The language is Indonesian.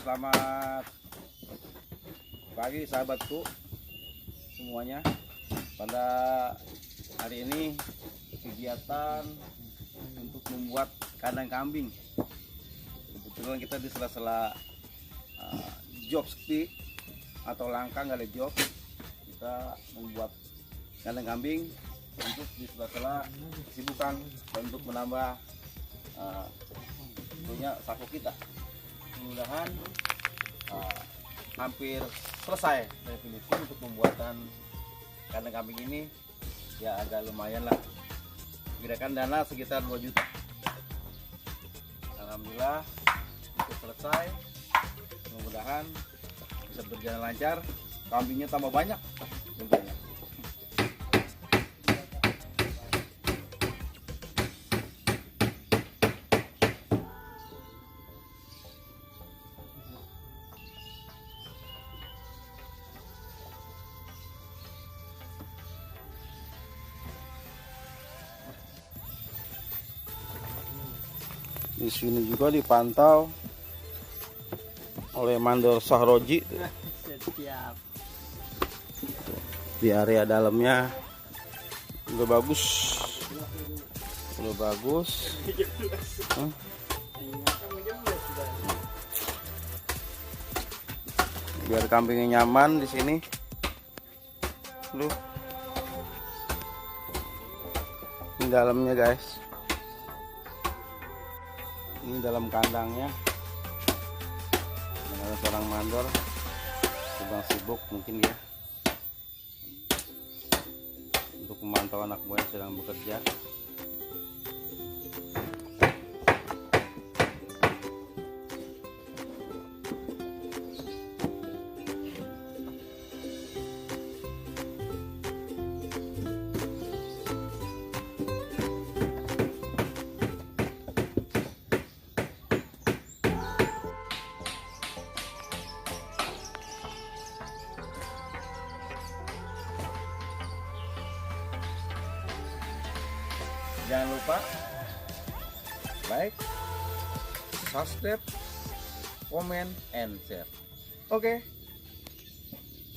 selamat pagi sahabatku semuanya. Pada hari ini kegiatan untuk membuat kandang kambing. Kebetulan kita di sela-sela job sepi atau langkah nggak ada job, kita membuat kandang kambing untuk di sela-sela kesibukan dan untuk menambah tentunya saku kita. Mudah-mudahan hampir selesai dari finishing untuk pembuatan kandang kambing ini. Ya agak lumayan lah, gerakan dana sekitar 2 juta. Alhamdulillah itu selesai, mudah-mudahan bisa berjalan lancar, kambingnya tambah banyak tentunya. Di sini juga dipantau oleh Mandor Sahroji. Di area dalamnya udah bagus, biar kambingnya nyaman di sini. Ini dalamnya guys. Ini dalam kandangnya. Ada seorang mandor sedang sibuk mungkin ya untuk memantau anak buah yang sedang bekerja. Jangan lupa like, subscribe, comment, and share. Oke.